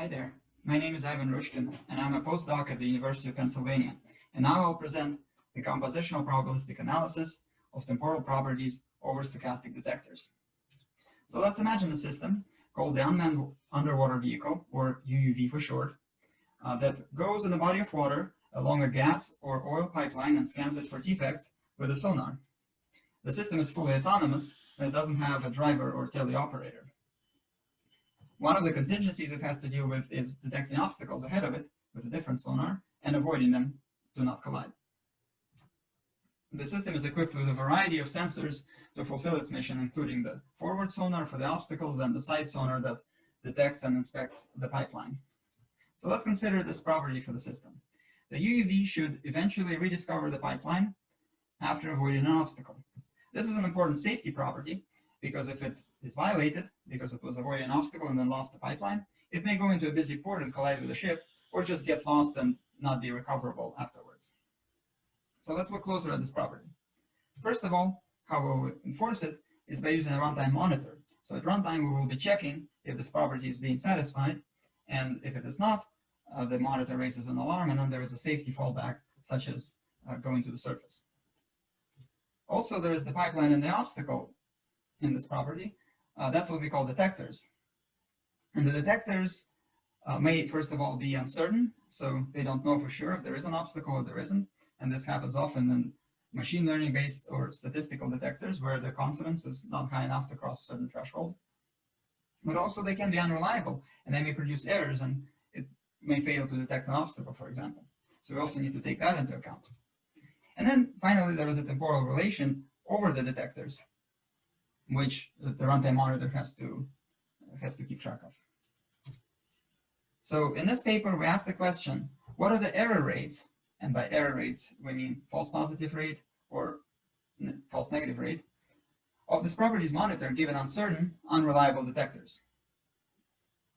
Hi there, my name is Ruchkin, and I'm a postdoc at the University of Pennsylvania. And now I'll present the compositional probabilistic analysis of temporal properties over stochastic detectors. So let's imagine a system called the Unmanned Underwater Vehicle, or UUV for short, that goes in a body of water along a gas or oil pipeline and scans it for defects with a sonar. The system is fully autonomous, and it doesn't have a driver or teleoperator. One of the contingencies it has to deal with is detecting obstacles ahead of it with a different sonar and avoiding them to not collide. The system is equipped with a variety of sensors to fulfill its mission, including the forward sonar for the obstacles and the side sonar that detects and inspects the pipeline. So let's consider this property for the system. The UUV should eventually rediscover the pipeline after avoiding an obstacle. This is an important safety property because if it is violated because it was avoiding an obstacle and then lost the pipeline, it may go into a busy port and collide with a ship, or just get lost and not be recoverable afterwards. So let's look closer at this property. First of all, how we'll enforce it is by using a runtime monitor. So at runtime, we will be checking if this property is being satisfied, and if it is not, the monitor raises an alarm, and then there is a safety fallback, such as going to the surface. Also, there is the pipeline and the obstacle in this property. That's what we call detectors. And the detectors may, first of all, be uncertain, so they don't know for sure if there is an obstacle or there isn't. And this happens often in machine learning-based or statistical detectors where the confidence is not high enough to cross a certain threshold. But also they can be unreliable, and they may produce errors, and it may fail to detect an obstacle, for example. So we also need to take that into account. And then finally, there is a temporal relation over the detectors, which the runtime monitor has to keep track of. So in this paper, we asked the question, what are the error rates? And by error rates, we mean false positive rate or false negative rate of this properties monitor given uncertain, unreliable detectors.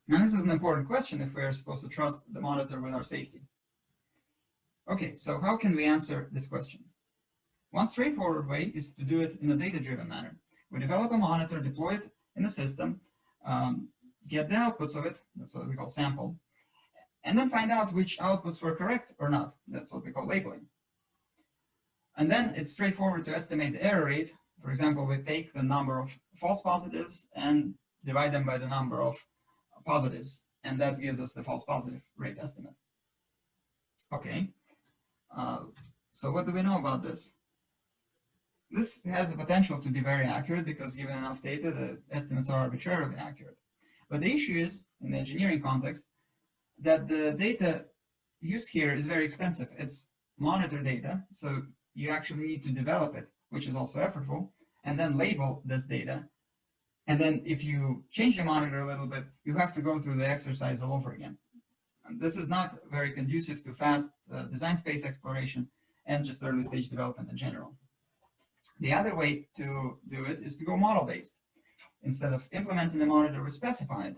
Now, this is an important question if we are supposed to trust the monitor with our safety. Okay, so how can we answer this question? One straightforward way is to do it in a data-driven manner. We develop a monitor, deploy it in the system, get the outputs of it, that's what we call sample, and then find out which outputs were correct or not. That's what we call labeling. And then it's straightforward to estimate the error rate. For example, we take the number of false positives and divide them by the number of positives, and that gives us the false positive rate estimate. Okay, so what do we know about this? This has the potential to be very accurate because given enough data, the estimates are arbitrarily accurate. But the issue is, in the engineering context, that the data used here is very expensive. It's monitor data, so you actually need to develop it, which is also effortful, and then label this data. And then if you change the monitor a little bit, you have to go through the exercise all over again. And this is not very conducive to fast design space exploration and just early stage development in general. The other way to do it is to go model-based. Instead of implementing the monitor, we specify it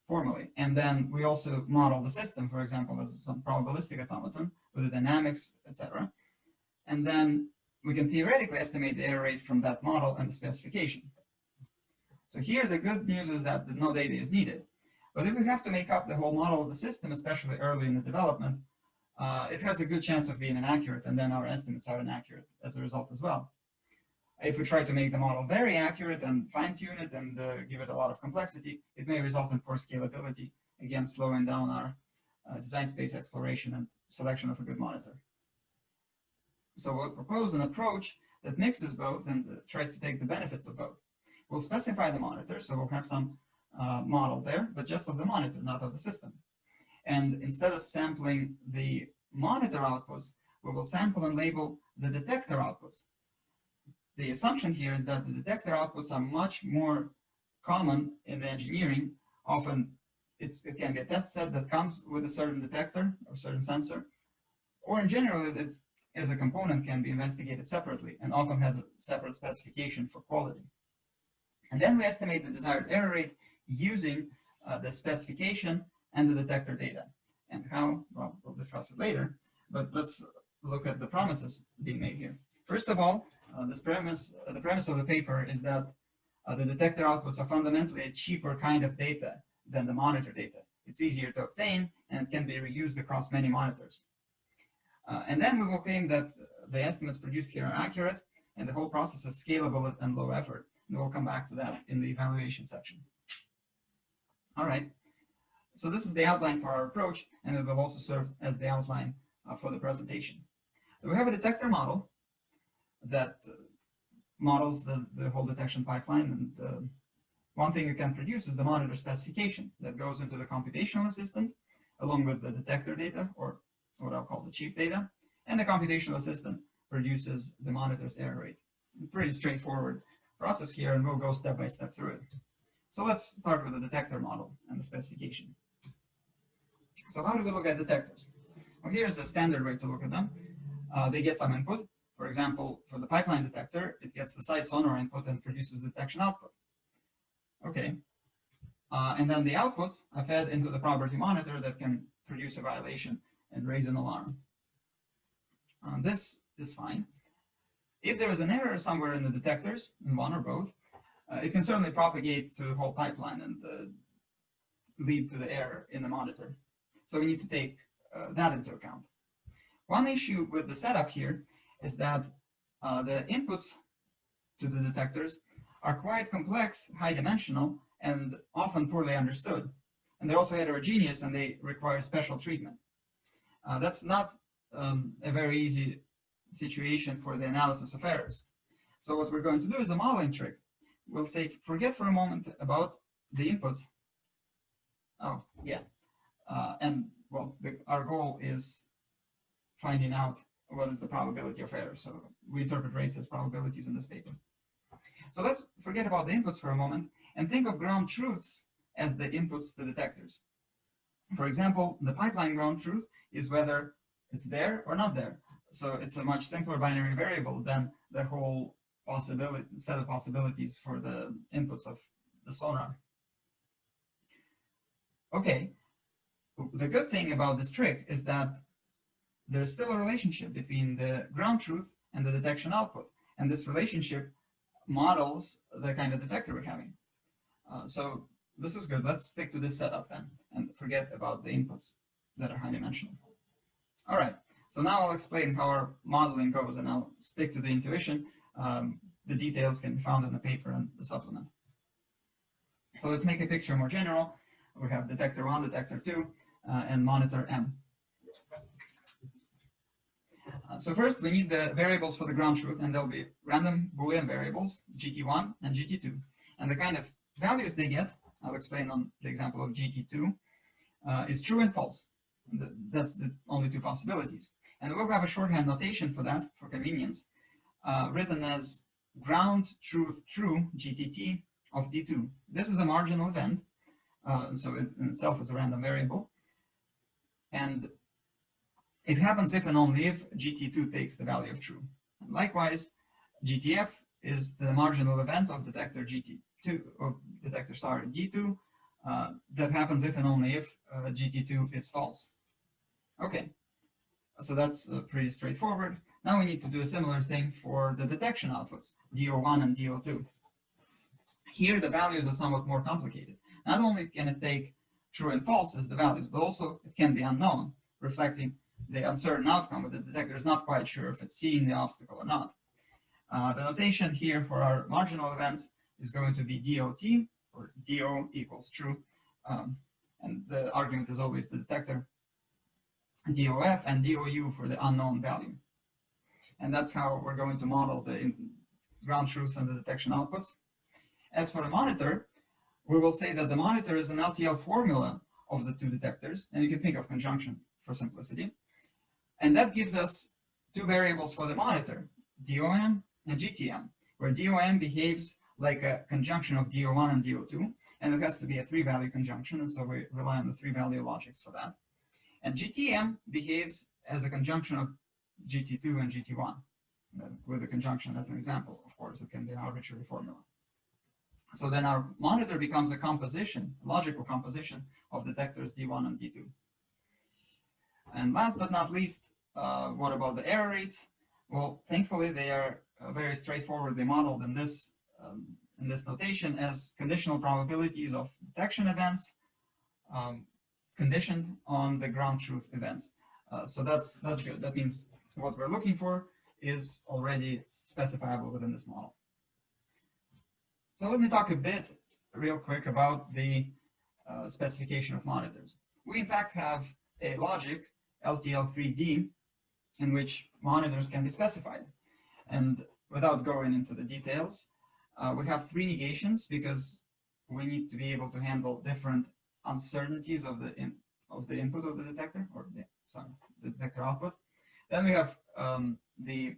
formally. And then we also model the system, for example, as some probabilistic automaton with the dynamics, etc. And then we can theoretically estimate the error rate from that model and the specification. So here, the good news is that no data is needed. But if we have to make up the whole model of the system, especially early in the development, it has a good chance of being inaccurate, and then our estimates are inaccurate as a result as well. If we try to make the model very accurate and fine-tune it and give it a lot of complexity, it may result in poor scalability, again, slowing down our design space exploration and selection of a good monitor. So we'll propose an approach that mixes both and tries to take the benefits of both. We'll specify the monitor, so we'll have some model there, but just of the monitor, not of the system. And instead of sampling the monitor outputs, we will sample and label the detector outputs. The assumption here is that the detector outputs are much more common in the engineering. Often it can be a test set that comes with a certain detector or certain sensor, or in general, it as a component can be investigated separately and often has a separate specification for quality. And then we estimate the desired error rate using the specification and the detector data. And how, well, we'll discuss it later, but let's look at the promises being made here. First of all, the premise of the paper is that the detector outputs are fundamentally a cheaper kind of data than the monitor data. it's easier to obtain, and it can be reused across many monitors. And then we will claim that the estimates produced here are accurate, and the whole process is scalable and low effort. And we'll come back to that in the evaluation section. All right, so this is the outline for our approach, and it will also serve as the outline for the presentation. So we have a detector model that models the whole detection pipeline, and one thing it can produce is the monitor specification that goes into the computational assistant, along with the detector data, or what I'll call the cheap data, and the computational assistant produces the monitor's error rate. Pretty straightforward process here, and we'll go step by step through it. So let's start with the detector model and the specification. So how do we look at detectors? Well, here's a standard way to look at them. They get some input. For example, for the pipeline detector, it gets the side sonar input and produces detection output. Okay. And then the outputs are fed into the probability monitor that can produce a violation and raise an alarm. This is fine. If there is an error somewhere in the detectors, in one or both, it can certainly propagate through the whole pipeline and lead to the error in the monitor. So we need to take that into account. One issue with the setup here is that the inputs to the detectors are quite complex, high dimensional, and often poorly understood. And they're also heterogeneous, and they require special treatment. That's not a very easy situation for the analysis of errors. So what we're going to do is a modeling trick. We'll say, forget for a moment about the inputs. Oh, yeah. And well, our goal is finding out what is the probability of error. So we interpret rates as probabilities in this paper. So let's forget about the inputs for a moment and think of ground truths as the inputs to detectors. For example, the pipeline ground truth is whether it's there or not there. So it's a much simpler binary variable than the whole set of possibilities for the inputs of the sonar. Okay, the good thing about this trick is that there's still a relationship between the ground truth and the detection output. And this relationship models the kind of detector we're having. So this is good. Let's stick to this setup then and forget about the inputs that are high dimensional. All right, so now I'll explain how our modeling goes, and I'll stick to the intuition. The details can be found in the paper and the supplement. So let's make a picture more general. We have detector 1, detector 2, and monitor M. So first we need the variables for the ground truth, and there'll be random Boolean variables, GT1 and GT2. And the kind of values they get, I'll explain on the example of GT2, is true and false. That's the only two possibilities. And we'll have a shorthand notation for that, for convenience, written as ground truth true GTT of D2. This is a marginal event, so it in itself is a random variable. And it happens if and only if GT2 takes the value of true. And likewise, GTF is the marginal event of detector GT2, of detector, sorry, D2, that happens if and only if GT2 is false. Okay, so that's pretty straightforward. Now we need to do a similar thing for the detection outputs, DO1 and DO2. Here the values are somewhat more complicated. Not only can it take true and false as the values, but also it can be unknown, reflecting the uncertain outcome, but the detector is not quite sure if it's seeing the obstacle or not. The notation here for our marginal events is going to be DOT, or DO equals true, and the argument is always the detector, DOF, and DOU for the unknown value. And that's how we're going to model the ground truth and the detection outputs. As for the monitor, we will say that the monitor is an LTL formula of the two detectors, and you can think of conjunction for simplicity. And that gives us two variables for the monitor, DOM and GTM, where DOM behaves like a conjunction of DO1 and DO2, and it has to be a three-value conjunction, and so we rely on the three-value logics for that. And GTM behaves as a conjunction of GT2 and GT1, with the conjunction as an example. Of course, it can be an arbitrary formula. So then our monitor becomes a composition, a logical composition of detectors D1 and D2. And last but not least, what about the error rates? Well, thankfully, they are very straightforwardly modeled in this notation as conditional probabilities of detection events conditioned on the ground truth events. So that's good. That means what we're looking for is already specifiable within this model. So let me talk a bit real quick about the specification of monitors. We in fact have a logic LTL3D in which monitors can be specified. And without going into the details, we have three negations because we need to be able to handle different uncertainties of the input of the detector, or the detector output. Then we have the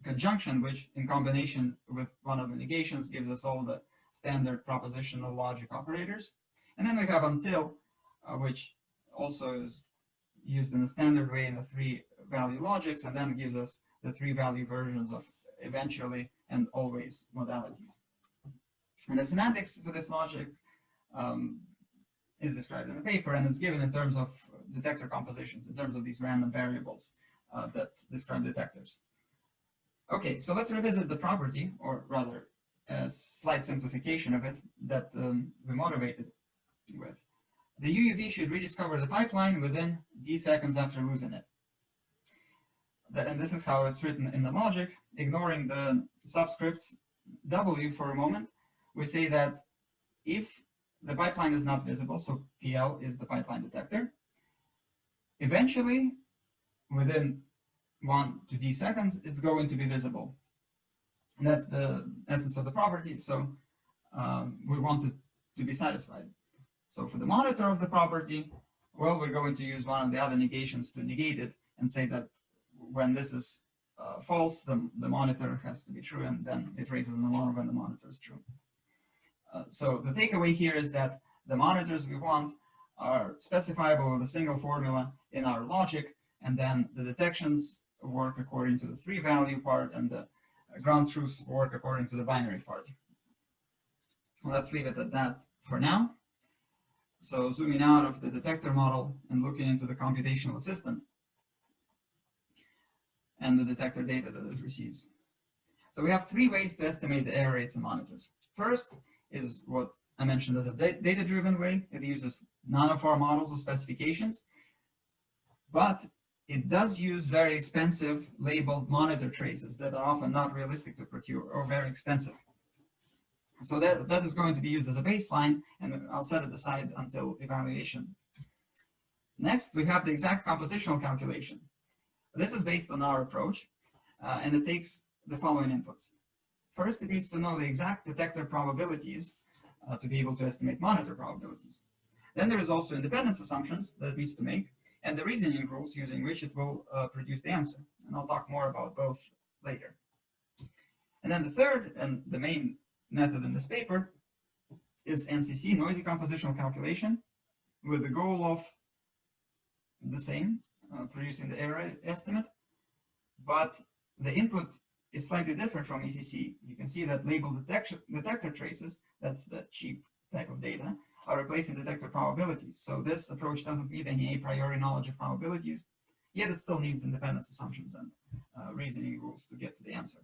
conjunction, which in combination with one of the negations gives us all the standard propositional logic operators. And then we have until, which also is used in a standard way in the three value logics, and then gives us the three value versions of eventually and always modalities. And the semantics for this logic is described in the paper, and it's given in terms of detector compositions, in terms of these random variables that describe detectors. Okay, so let's revisit the property, or rather a slight simplification of it that we motivated with. The UUV should rediscover the pipeline within d seconds after losing it. And this is how it's written in the logic. Ignoring the subscript W for a moment, we say that if the pipeline is not visible, so PL is the pipeline detector, eventually, within 1 to d seconds, it's going to be visible. And that's the essence of the property, so we want it to be satisfied. So for the monitor of the property, well, we're going to use one of the other negations to negate it and say that when this is false, the monitor has to be true, and then it raises an alarm when the monitor is true. So the takeaway here is that the monitors we want are specifiable with a single formula in our logic, and then the detections work according to the three value part, and the ground truths work according to the binary part. Let's leave it at that for now. So zooming out of the detector model and looking into the computational assistant and the detector data that it receives. So we have three ways to estimate the error rates in monitors. First is what I mentioned as a data-driven way. It uses none of our models or specifications, but it does use very expensive labeled monitor traces that are often not realistic to procure or very expensive. So that is going to be used as a baseline, and I'll set it aside until evaluation. Next, we have the exact compositional calculation. This is based on our approach, and it takes the following inputs. First, it needs to know the exact detector probabilities to be able to estimate monitor probabilities. Then there is also independence assumptions that it needs to make, and the reasoning rules using which it will produce the answer. And I'll talk more about both later. And then the third and the main method in this paper is NCC, noisy compositional calculation, with the goal of the same, producing the error estimate, but the input is slightly different from ECC. You can see that labeled detector traces, that's the cheap type of data, are replacing detector probabilities. So this approach doesn't need any a priori knowledge of probabilities, yet it still needs independence assumptions and reasoning rules to get to the answer.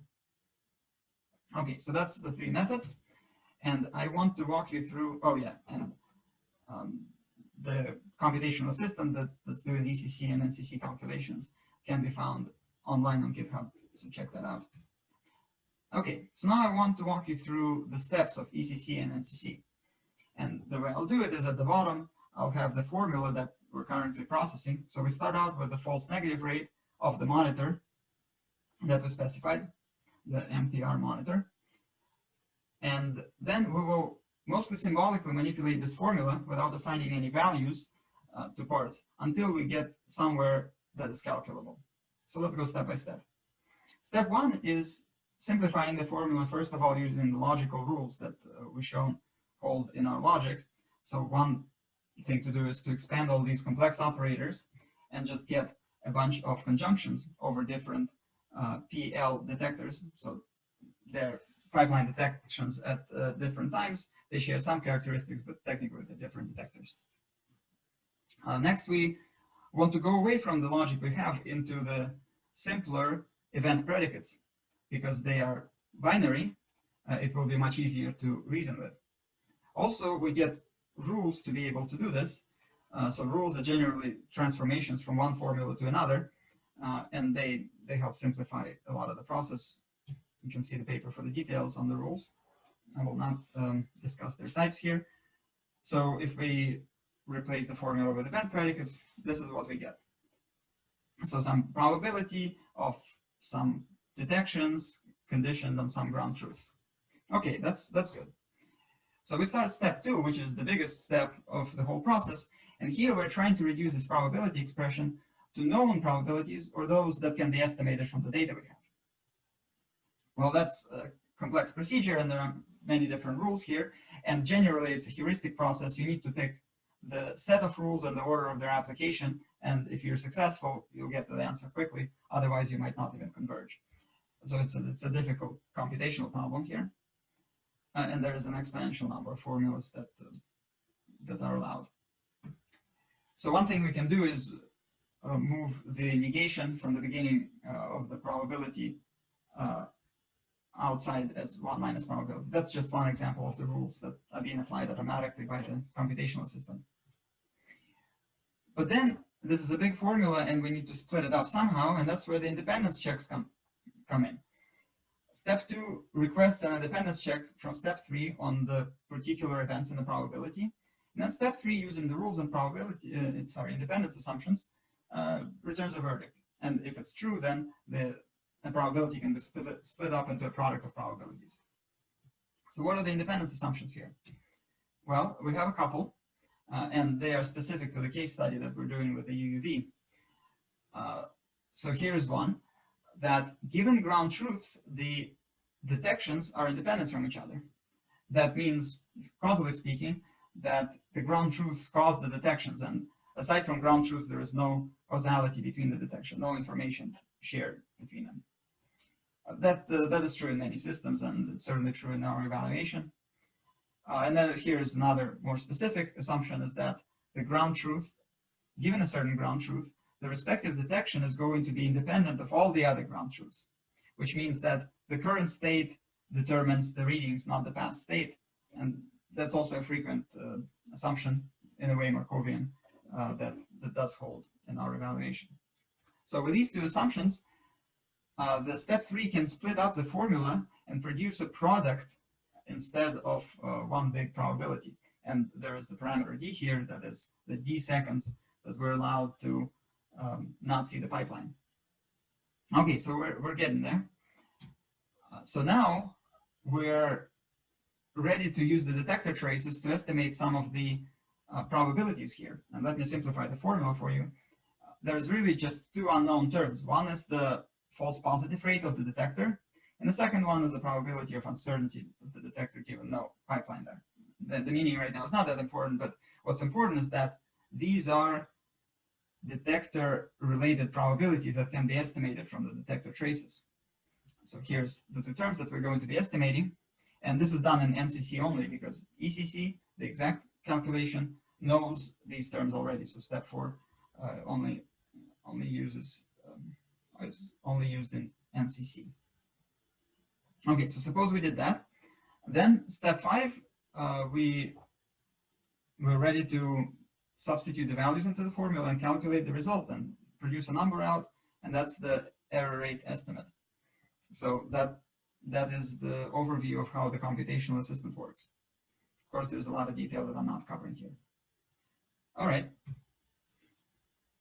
Okay, so that's the three methods. And I want to walk you through, the computational assistant that's doing ECC and NCC calculations can be found online on GitHub, so check that out. Okay, so now I want to walk you through the steps of ECC and NCC. And the way I'll do it is at the bottom, I'll have the formula that we're currently processing. So we start out with the false negative rate of the monitor that we specified, the MPR monitor. And then we will mostly symbolically manipulate this formula without assigning any values to parts until we get somewhere that is calculable. So let's go step by step. Step one is simplifying the formula, first of all, using the logical rules that we shown hold in our logic. So one thing to do is to expand all these complex operators and just get a bunch of conjunctions over different PL detectors. So they're pipeline detections at different times. They share some characteristics, but technically they're different detectors. Next, we want to go away from the logic we have into the simpler event predicates. Because they are binary, it will be much easier to reason with. Also, we get rules to be able to do this. So rules are generally transformations from one formula to another, and they help simplify a lot of the process. You can see the paper for the details on the rules. I will not discuss their types here. So if we replace the formula with event predicates, this is what we get. So some probability of some detections conditioned on some ground truth. Okay, that's good. So we start step 2, which is the biggest step of the whole process. And here we're trying to reduce this probability expression to known probabilities, or those that can be estimated from the data we have. Well, that's a complex procedure, and there are many different rules here. And generally, it's a heuristic process. You need to pick the set of rules and the order of their application. And if you're successful, you'll get to the answer quickly. Otherwise, you might not even converge. So it's a difficult computational problem here. And there is an exponential number of formulas that are allowed. So one thing we can do is move the negation from the beginning of the probability outside as 1 minus probability. That's just one example of the rules that are being applied automatically by the computational system. But then this is a big formula, and we need to split it up somehow, and that's where the independence checks come in. Step 2 requests an independence check from step 3 on the particular events in the probability. And then step 3, using the rules and probability, independence assumptions, returns a verdict. And if it's true, then the probability can be split up into a product of probabilities. So what are the independence assumptions here? Well, we have a couple, and they are specific to the case study that we're doing with the UUV. So here's one, that given ground truths, the detections are independent from each other. That means, causally speaking, that the ground truths cause the detections, and aside from ground truth, there is no causality between the detection, no information shared between them. That is true in many systems, and it's certainly true in our evaluation. And then here's another more specific assumption, is that the ground truth, given a certain ground truth, the respective detection is going to be independent of all the other ground truths, which means that the current state determines the readings, not the past state. And that's also a frequent assumption in a way Markovian that does hold in our evaluation. So with these two assumptions, the step 3 can split up the formula and produce a product instead of one big probability. And there is the parameter d here, that is the d seconds that we're allowed to not see the pipeline. Okay, so we're getting there. So now we're ready to use the detector traces to estimate some of the probabilities here. And let me simplify the formula for you. There's really just two unknown terms. One is the false positive rate of the detector, and the second one is the probability of uncertainty of the detector given no pipeline there. The meaning right now is not that important, but what's important is that these are detector-related probabilities that can be estimated from the detector traces. So here's the two terms that we're going to be estimating, and this is done in NCC only because ECC, the exact calculation, knows these terms already. So step 4 only uses is only used in NCC. Okay, so suppose we did that. Then step 5, we're ready to substitute the values into the formula and calculate the result and produce a number out, and that's the error rate estimate. So that is the overview of how the computational assistant works. Of course, there's a lot of detail that I'm not covering here. All right.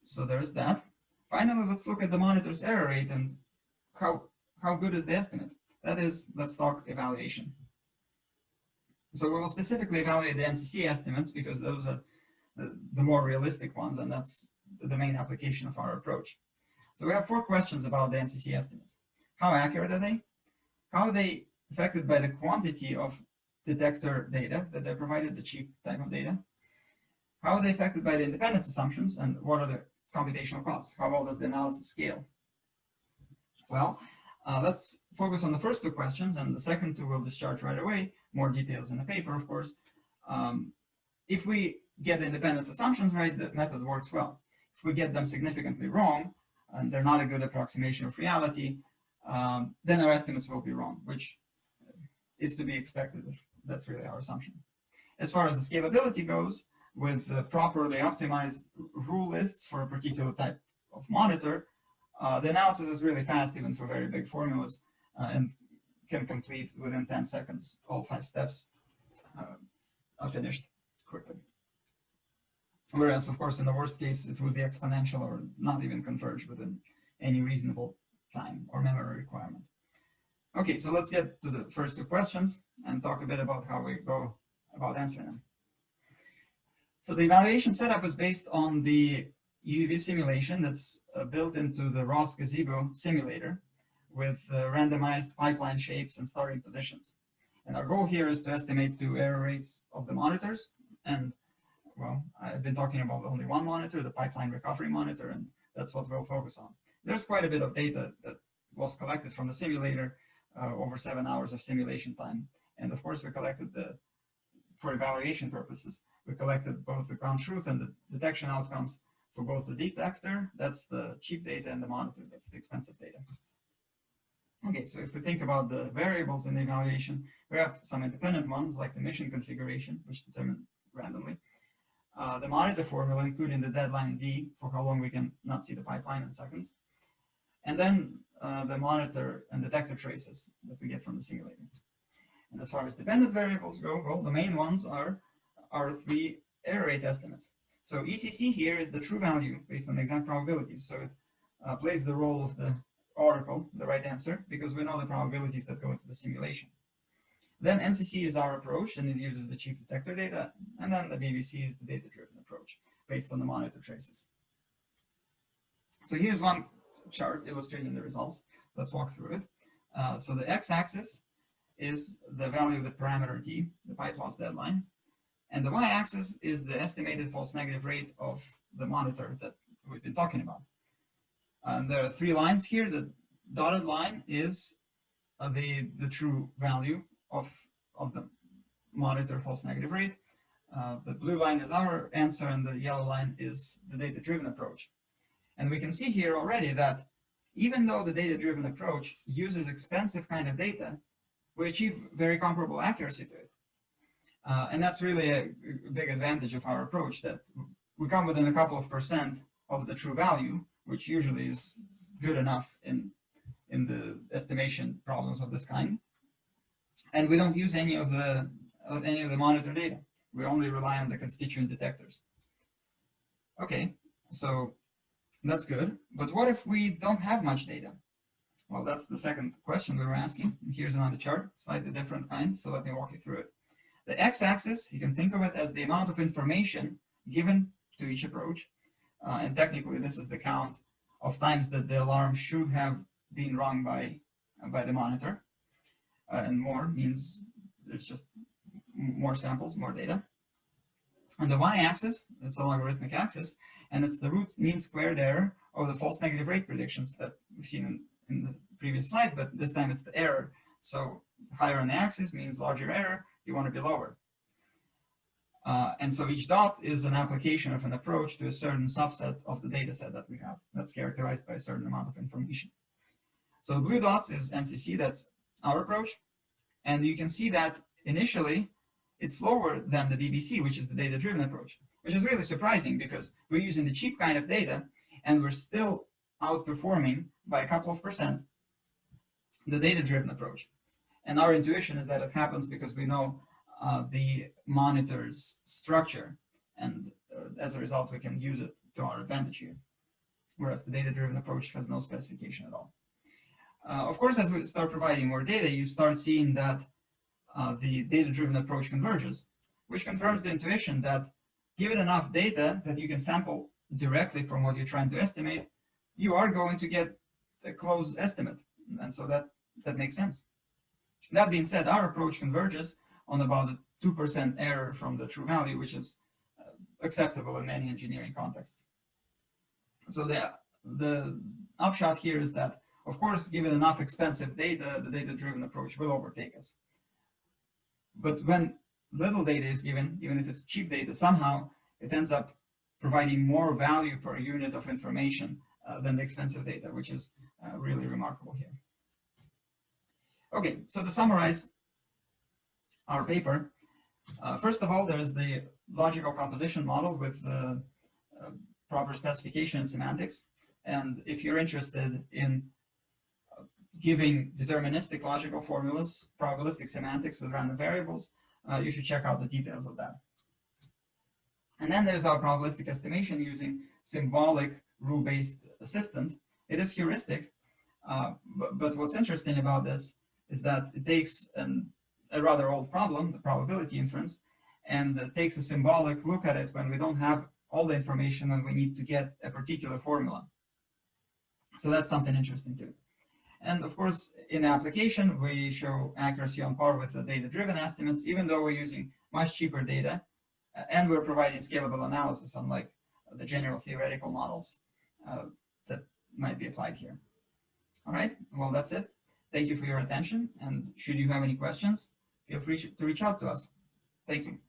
So there's that. Finally, let's look at the monitor's error rate and how good is the estimate. That is, let's talk evaluation. So we will specifically evaluate the NCC estimates because those are the more realistic ones, and that's the main application of our approach. So we have 4 questions about the NCC estimates. How accurate are they? How are they affected by the quantity of detector data that they're provided, the cheap type of data? How are they affected by the independence assumptions, and what are the computational costs? How well does the analysis scale? Well, let's focus on the first 2 questions, and the second 2 will discharge right away. More details in the paper, of course. If we get the independence assumptions right, the method works well. If we get them significantly wrong, and they're not a good approximation of reality, then our estimates will be wrong, which is to be expected if that's really our assumption. As far as the scalability goes, with properly optimized rule lists for a particular type of monitor, the analysis is really fast, even for very big formulas, and can complete within 10 seconds. All 5 steps are finished quickly. Whereas, of course, in the worst case, it would be exponential or not even converge within any reasonable time or memory requirement. Okay, so let's get to the first 2 questions and talk a bit about how we go about answering them. So the evaluation setup is based on the UV simulation that's built into the ROS Gazebo simulator with randomized pipeline shapes and starting positions. And our goal here is to estimate 2 error rates of the monitors. And well, I've been talking about only one monitor, the pipeline recovery monitor, and that's what we'll focus on. There's quite a bit of data that was collected from the simulator, over 7 hours of simulation time. And of course, we collected for evaluation purposes, we collected both the ground truth and the detection outcomes for both the detector, that's the cheap data, and the monitor, that's the expensive data. Okay, so if we think about the variables in the evaluation, we have some independent ones like the mission configuration, which determined randomly, the monitor formula, including the deadline D for how long we can not see the pipeline in seconds, and then the monitor and detector traces that we get from the simulator. And as far as dependent variables go, well, the main ones are our 3 error rate estimates. So ECC here is the true value based on exact probabilities. So it plays the role of the oracle, the right answer, because we know the probabilities that go into the simulation. Then NCC is our approach, and it uses the cheap detector data. And then the BBC is the data-driven approach based on the monitor traces. So here's one chart illustrating the results. Let's walk through it. So the x-axis is the value of the parameter D, the pipe loss deadline. And the y-axis is the estimated false negative rate of the monitor that we've been talking about. And there are 3 lines here. The dotted line is the true value of the monitor false negative rate. The blue line is our answer, and the yellow line is the data-driven approach. And we can see here already that even though the data-driven approach uses expensive kind of data, we achieve very comparable accuracy to it. And that's really a big advantage of our approach, that we come within a couple of % of the true value, which usually is good enough in the estimation problems of this kind. And we don't use any of the monitor data. We only rely on the constituent detectors. Okay, so that's good. But what if we don't have much data? Well, that's the second question we were asking. Here's another chart, slightly different kind, so let me walk you through it. The x-axis, you can think of it as the amount of information given to each approach. And technically, this is the count of times that the alarm should have been rung by the monitor. And more means there's just more samples, more data. On the y-axis, it's a logarithmic axis, and it's the root mean squared error of the false negative rate predictions that we've seen in the previous slide, but this time it's the error. So higher on the axis means larger error, you want to be lower. And so each dot is an application of an approach to a certain subset of the data set that we have that's characterized by a certain amount of information. So blue dots is NCC, that's our approach. And you can see that initially it's lower than the BBC, which is the data-driven approach, which is really surprising because we're using the cheap kind of data and we're still outperforming by a couple of % the data-driven approach. And our intuition is that it happens because we know the monitor's structure, and as a result, we can use it to our advantage here, whereas the data-driven approach has no specification at all. Of course, as we start providing more data, you start seeing that the data-driven approach converges, which confirms the intuition that given enough data that you can sample directly from what you're trying to estimate, you are going to get a close estimate. And so that makes sense. That being said, our approach converges on about a 2% error from the true value, which is acceptable in many engineering contexts. So the upshot here is that, of course, given enough expensive data, the data-driven approach will overtake us. But when little data is given, even if it's cheap data, somehow it ends up providing more value per unit of information than the expensive data, which is really remarkable here. Okay, so to summarize our paper, first of all, there's the logical composition model with proper specification and semantics. And if you're interested in giving deterministic logical formulas, probabilistic semantics with random variables, you should check out the details of that. And then there's our probabilistic estimation using symbolic rule-based assistant. It is heuristic, but what's interesting about this is that it takes a rather old problem, the probability inference, and takes a symbolic look at it when we don't have all the information and we need to get a particular formula. So that's something interesting too. And of course, in the application, we show accuracy on par with the data-driven estimates, even though we're using much cheaper data, and we're providing scalable analysis, unlike the general theoretical models that might be applied here. All right, well, that's it. Thank you for your attention, and should you have any questions, feel free to reach out to us. Thank you.